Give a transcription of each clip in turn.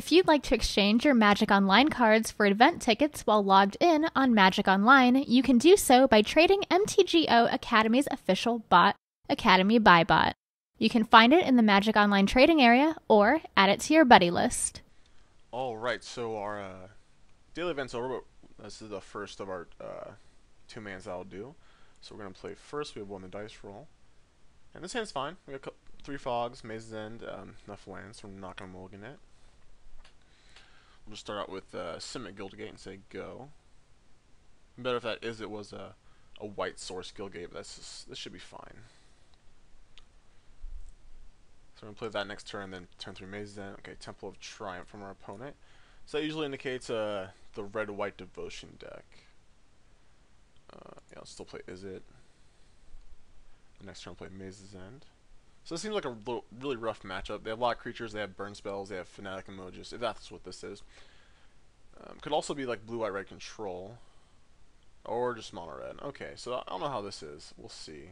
If you'd like to exchange your Magic Online cards for event tickets while logged in on Magic Online, you can do so by trading MTGO Academy's official bot, Academy Buy Bot. You can find it in the Magic Online trading area or add it to your buddy list. Alright, so our daily event's over, but this is the first of our 2-mans that I'll do. So we're going to play first. We have 1 the dice roll. And this hand's fine. We got 3 fogs, Maze's End, enough lands, so we're not going to mulligan it. We'll just start out with Simic Guildgate and say go. Better if it was a white source Guildgate, but this should be fine. So we're going to play that next turn, then turn 3 Maze's End. Okay, Temple of Triumph from our opponent. So that usually indicates the red-white devotion deck. Yeah, I'll still play Is It. The next turn I'll play Maze's End. So this seems like a really rough matchup. They have a lot of creatures, they have burn spells, they have Fanatic Emojis, if that's what this is. Could also be like blue-white-red control. Or just mono-red. Okay, so I don't know how this is. We'll see.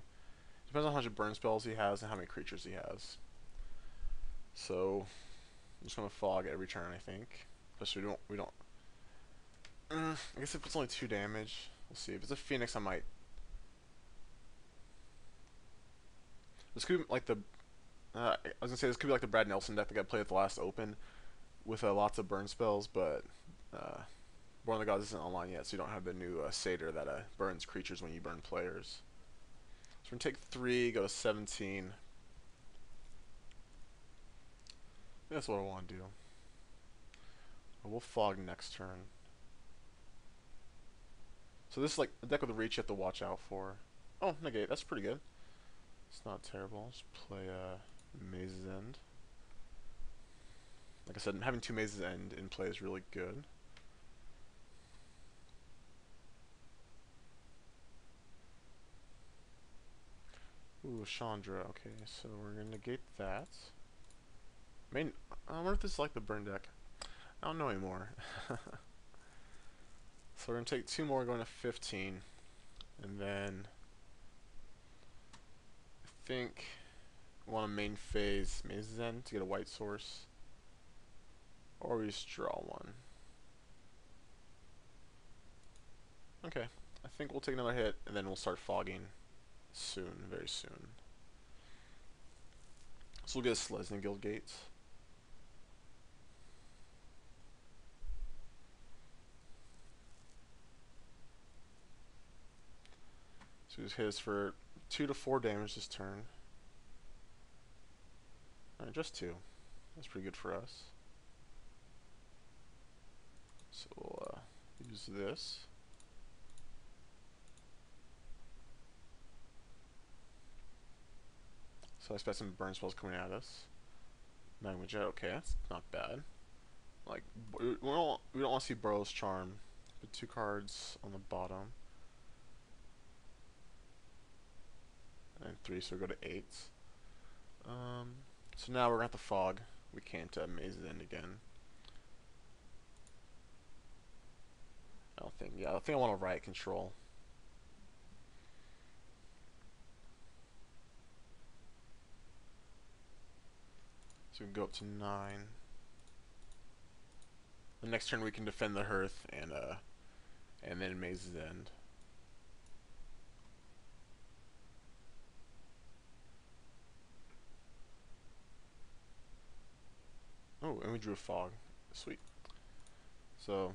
Depends on how much burn spells he has and how many creatures he has. So, I'm just going to fog every turn, I think. Especially we don't... I guess if it's only 2 damage, we'll see. If it's a Phoenix, I might... This could be like the... I was going to say, this could be like the Brad Nelson deck that got played at the last Open with lots of burn spells, but Born of the Gods isn't online yet, so you don't have the new Satyr that burns creatures when you burn players. So we're going to take 3, go to 17. I think that's what I want to do. We'll fog next turn. So this is like a deck with a reach you have to watch out for. Oh, negate, that's pretty good. It's not terrible. Just play Maze's End. Like I said, having 2 Maze's End in play is really good. Ooh, Chandra. Okay, so we're gonna negate that. I wonder if this is like the burn deck. I don't know anymore. So we're gonna take 2 more, going to 15, and then I think I want to main phase Maze's End to get a white source, or we just draw 1. Okay, I think we'll take another hit, and then we'll start fogging soon, very soon. So we'll get a Selesnya Guildgate. So he just hit us for 2 to 4 damage this turn. Alright, just 2. That's pretty good for us. So we'll use this. So I expect some burn spells coming at us. Magma Jet, okay, that's not bad. Like, we don't want to see Burrow's Charm. Put 2 cards on the bottom. And 3, so we go to 8. So now we're going to have to fog. We can't Maze it in again. I think I want to Riot Control. So we can go up to 9. The next turn we can defend the Hearth and then Maze's End. Oh, and we drew a fog. Sweet. So,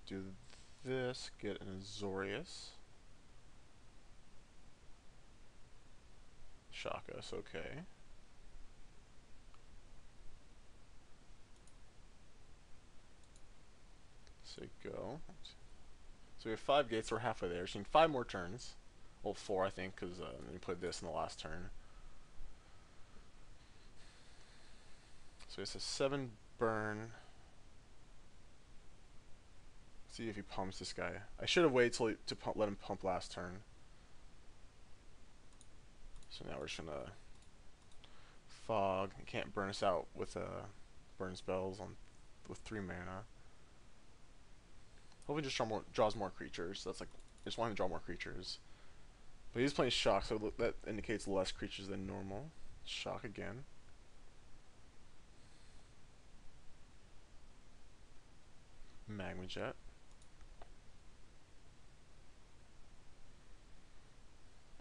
do this, get an Azorius. Shock us, okay. So go. So we have 5 gates, we're halfway there. So we need 5 more turns. Well, 4 I think, because we played this in the last turn. So it's a 7 burn. See if he pumps this guy. I should have waited to let him pump last turn. So now we're just gonna fog. He can't burn us out with burn spells with 3 mana. Hopefully just draws more creatures. That's like, I just want him to draw more creatures. But he's playing shock, so that indicates less creatures than normal. Shock again. Magma Jet.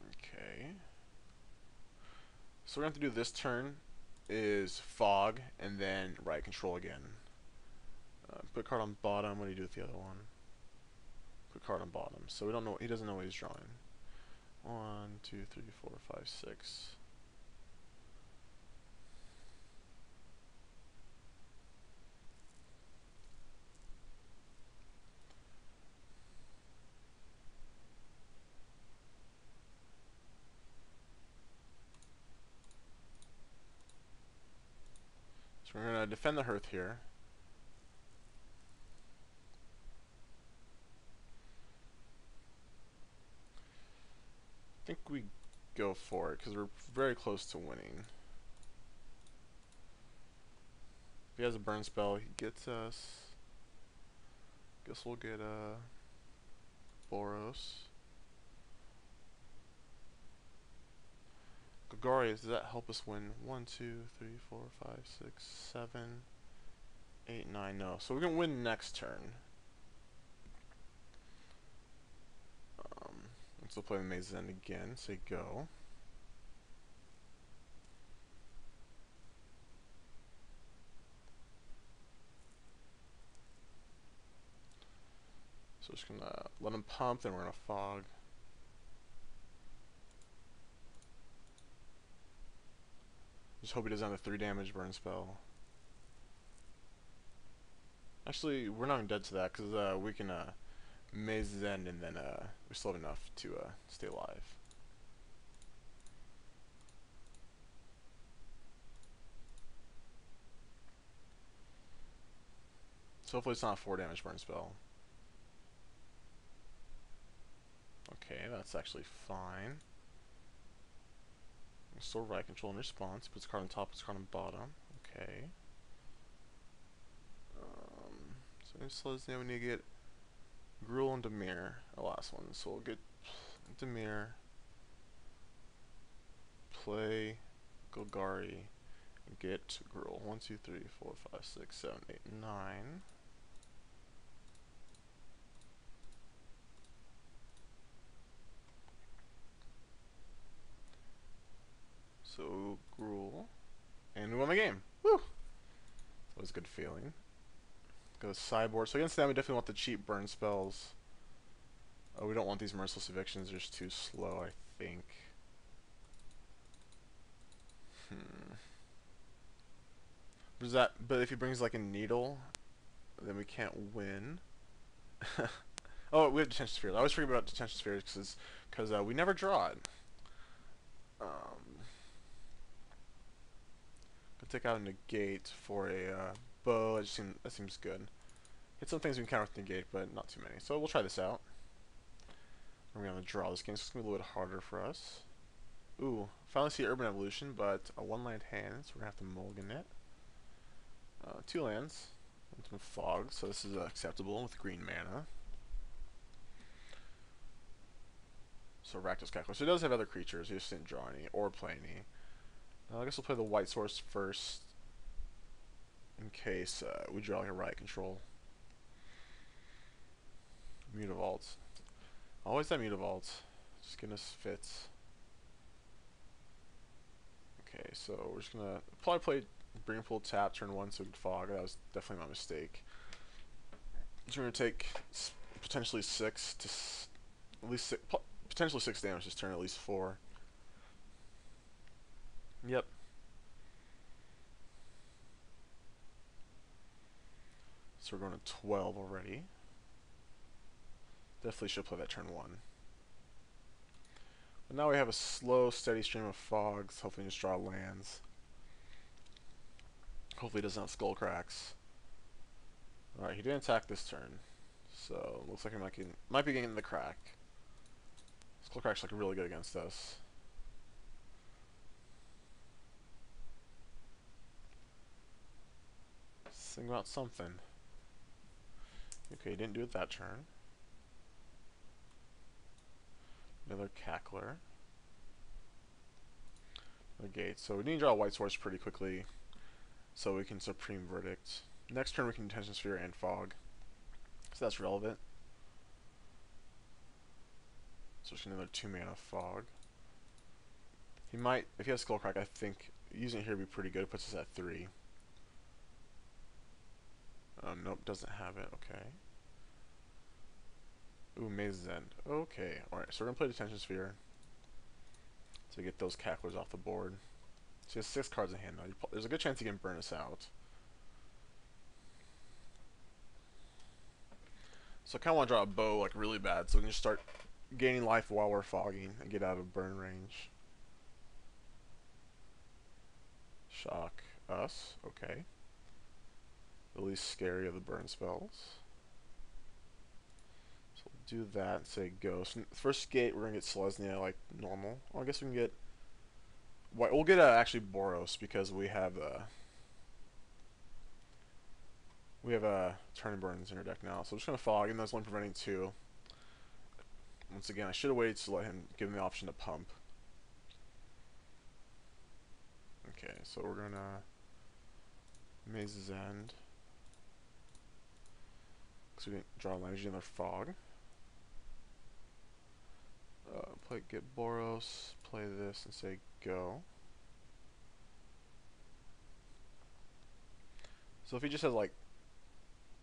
Okay. So we're going to have to do this turn is Fog, and then right control again. Put card on bottom. What do you do with the other one? Put card on bottom. So we don't know. He doesn't know what he's drawing. 1, 2, 3, 4, 5, 6. So we're going to defend the hearth here. I think we go for it because we're very close to winning. If he has a burn spell, he gets us. Guess we'll get Boros. Gregarious, does that help us win? 1, 2, 3, 4, 5, 6, 7, 8, 9. No. So we're going to win next turn. Let's play the Maze's End again. Say go. So just going to let him pump, then we're going to Fog. Just hope he doesn't have a 3 damage burn spell. Actually, we're not even dead to that because we can Maze's End, and then we still have enough to stay alive. So hopefully it's not a 4 damage burn spell. Okay, that's actually fine. Still right control in response. Puts a card on top, puts a card on bottom. Okay. So it slows down. We need to get Gruul and Dimir, the last one. So we'll get Dimir, play Golgari, and get Gruul. 1, 2, 3, 4, 5, 6, 7, 8, 9. So Gruul, and we won the game. Woo! That was a good feeling. Go sideboard. So against them, we definitely want the cheap burn spells. Oh, we don't want these merciless evictions. They're just too slow, I think. But if he brings like a needle, then we can't win. Oh, we have detention spheres. I always forget about detention spheres because we never draw it. Could take out a negate for a bow. That seems good. Hit some things we can counter with negate, but not too many. So we'll try this out. We're gonna draw this game, so it's gonna be a little bit harder for us. Ooh, finally see Urban Evolution, but a 1-land hand, so we're gonna have to mulligan it. 2 lands, into Fog, so this is acceptable with green mana. So Rakdos Cackler. So it does have other creatures, he just didn't draw any or play any. I guess we'll play the white source first, in case we draw like a riot control. Mutavault. Always that Mutavault. Just getting us fits. Okay, so we're just gonna probably play Bring Full Tap, turn 1 so we can Fog. That was definitely my mistake. So we're gonna take potentially 6 to at least potentially 6 damage this turn, at least 4. Yep. So we're going to 12 already. Definitely should play that turn 1. But now we have a slow, steady stream of fogs. Hopefully just draw lands. Hopefully he doesn't have skull cracks. Alright, he didn't attack this turn. So looks like he might be getting the crack. Skull crack's like really good against us. Think about something. Okay, he didn't do it that turn. Another Cackler. Another Gate. So we need to draw a white source pretty quickly so we can Supreme Verdict. Next turn we can Detention Sphere and Fog. So that's relevant. So just another 2 mana fog. He might, if he has Skullcrack, I think using it here would be pretty good. It puts us at 3. Nope, doesn't have it. Okay. Ooh, Maze's End. Okay, alright, so we're going to play Detention Sphere to get those Cacklers off the board. So he has 6 cards in hand now. There's a good chance he can burn us out. So I kind of want to draw a bow like really bad so we can just start gaining life while we're fogging and get out of burn range. Shock us. Okay. The least scary of the burn spells. So we'll do that and say go. So first gate we're going to get Selesnya like normal. Oh, I guess we can get... We'll get actually Boros because we have Turn and Burns in our deck now. So we're just going to fog, and there's one preventing 2. Once again, I should have waited to let him give him the option to pump. Okay, so we're going to Maze's End. Because we didn't draw language in their fog. Get Boros, play this, and say go. So if he just has like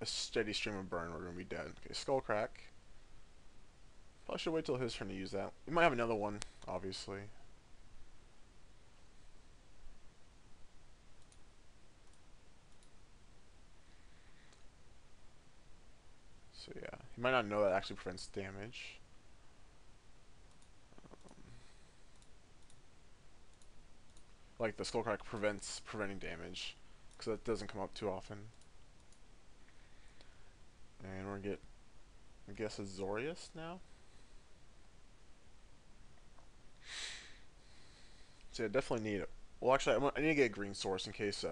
a steady stream of burn, we're going to be dead. Okay, Skullcrack. Probably should wait till his turn to use that. We might have another one, obviously. So yeah, he might not know that actually prevents damage. Like the Skullcrack preventing damage, because that doesn't come up too often. And we're gonna get, I guess, Azorius now. So yeah, definitely need it. Well, actually, I need to get a green source in case. So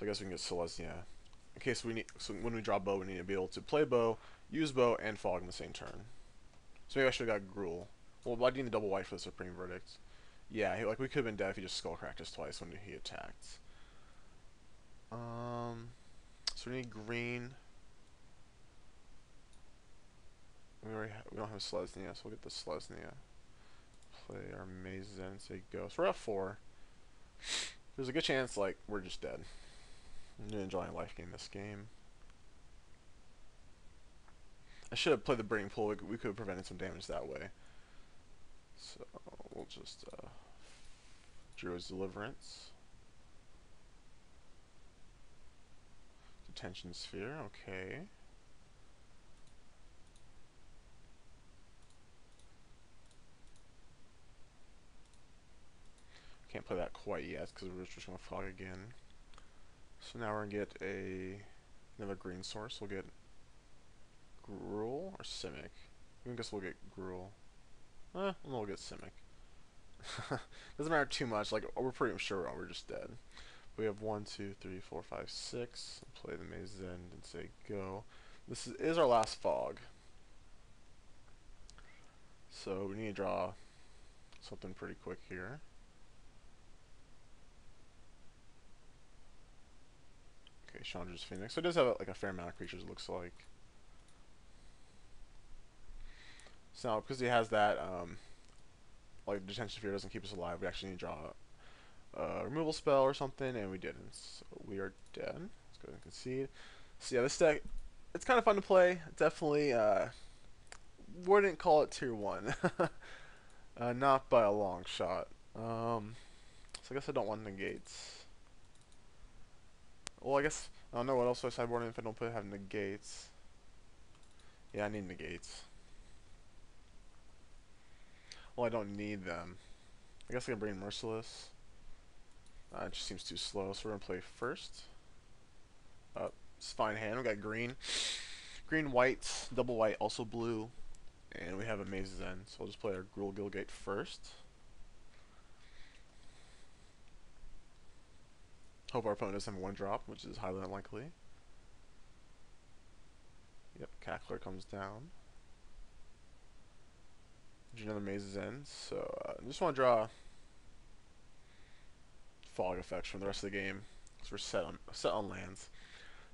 I guess we can get Selesnya. In case we need, so when we draw bow, we need to be able to play bow, use bow, and fog in the same turn. So maybe I should have got Gruul. Well, why do you need the double white for the Supreme Verdict? Yeah, like we could have been dead if he just Skullcracked us twice when he attacked. So we need green. We don't have Selesnya, so we'll get the Selesnya. Play our Maze's End and say go. So we're at 4. There's a good chance like we're just dead. I'm enjoying life gain this game. I should have played the Burning Pool. We could have prevented some damage that way. So we'll just Druid's Deliverance. Detention Sphere, okay. Can't play that quite yet because we're just going to fog again. So now we're going to get another green source. We'll get Gruul or Simic. I guess we'll get Gruul. We'll get Simic. Doesn't matter too much. Like we're pretty sure we're just dead. We have 1, 2, 3, 4, 5, 6. Play the Maze's End and say go. This is our last fog. So we need to draw something pretty quick here. Okay, Chandra's Phoenix. So it does have like a fair amount of creatures, it looks like. So now, because he has that, like Detention Sphere doesn't keep us alive, we actually need to draw a removal spell or something, and we didn't. So we are dead. Let's go ahead and concede. So yeah, this deck, it's kind of fun to play. Definitely, wouldn't call it tier 1. Not by a long shot. So I guess I don't want negates. Well, I guess, I don't know what else do I sideboard if I don't have negates. Yeah, I need negates. Well, I don't need them. I guess I can bring in Merciless. It just seems too slow, so we're going to play first. It's fine hand. We got green. Green, white, double white, also blue. And we have a Maze's End, so I'll just play our Gruul Gilgate first. Hope our opponent doesn't have 1-drop, which is highly unlikely. Yep, Cackler comes down. Do another Maze's End, so I just want to draw fog effects from the rest of the game, because we're set on lands.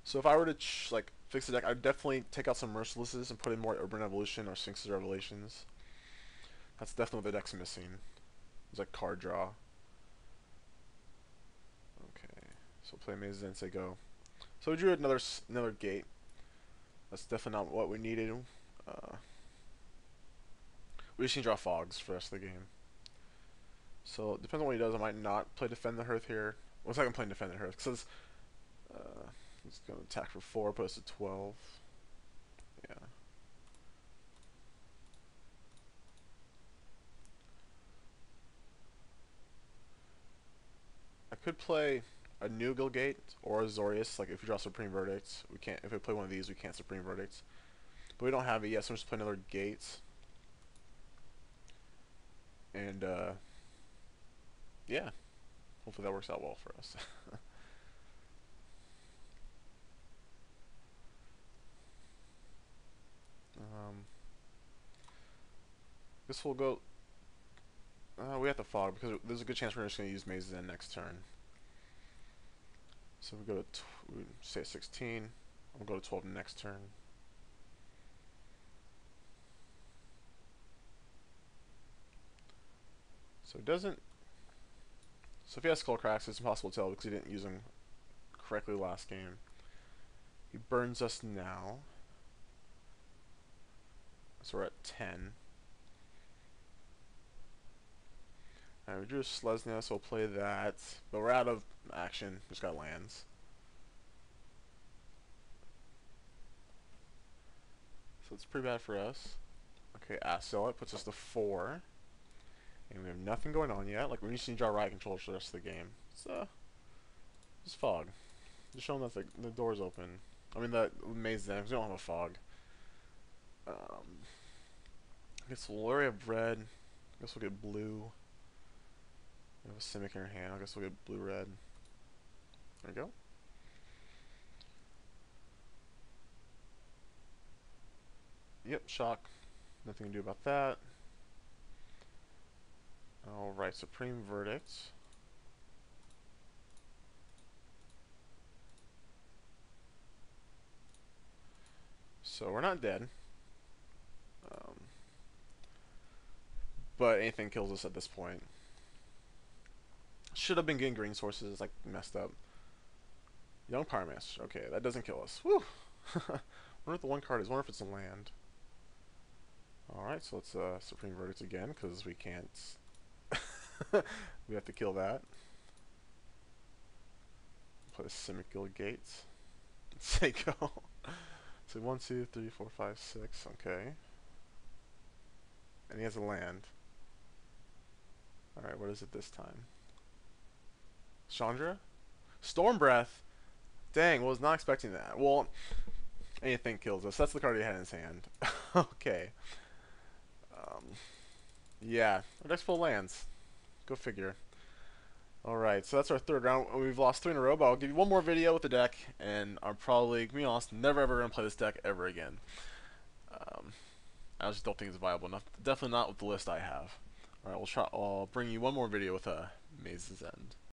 So if I were to like fix the deck, I'd definitely take out some Mercilesses and put in more Urban Evolution or Sphinx's Revelations. That's definitely what the deck's missing. It's like card draw. Okay, so play Mazes and say go. So we drew another gate. That's definitely not what we needed. We just need to draw fogs for the rest of the game. So it depends on what he does. I might not play Defend the Hearth here. Looks like I'm playing Defend the Hearth because he's going to attack for 4, put us to 12. Yeah. I could play a Mtgo Gate or a Zorius. Like if we draw Supreme Verdicts, we can't. If we play one of these, we can't Supreme Verdicts. But we don't have it yet, so I'm just play another Gate. And yeah, hopefully that works out well for us. Guess we'll go. We have to fog because there's a good chance we're just going to use Mazes in next turn. So we go to we say 16. We'll go to 12 next turn. So it doesn't. So if he has Skull Cracks, it's impossible to tell because he didn't use them correctly last game. He burns us now. So we're at 10. Alright, we drew Slesnia, so we'll play that. But we're out of action. Just got lands. So it's pretty bad for us. Okay, Acel, it puts us to 4. And we have nothing going on yet. Like, we just need to draw riot controls for the rest of the game. So, just fog. Just show them that the door's open. I mean, the maze is because we don't have a fog. I guess we'll already have red. I guess we'll get blue. We have a Simic in our hand. I guess we'll get blue-red. There we go. Yep, shock. Nothing to do about that. Alright, Supreme Verdict. So we're not dead. But anything kills us at this point. Should have been getting green sources, it's like messed up. Young Pyromancer. Okay, that doesn't kill us. Whew! Wonder what the one card is. Wonder if it's a land. Alright, so let's Supreme Verdict again, because we can't. We have to kill that. Play the Simic Guild Gates. Say go. So 1, 2, 3, 4, 5, 6. Okay. And he has a land. Alright, what is it this time? Chandra? Storm Breath? Dang, was not expecting that. Well, anything kills us. That's the card he had in his hand. Okay. Yeah, our deck's full of lands. Go figure. Alright, so that's our third round. We've lost 3 in a row, but I'll give you one more video with the deck, and I'm probably, to be honest, never ever going to play this deck ever again. I just don't think it's viable enough. Definitely not with the list I have. Alright, I'll bring you one more video with Maze's End.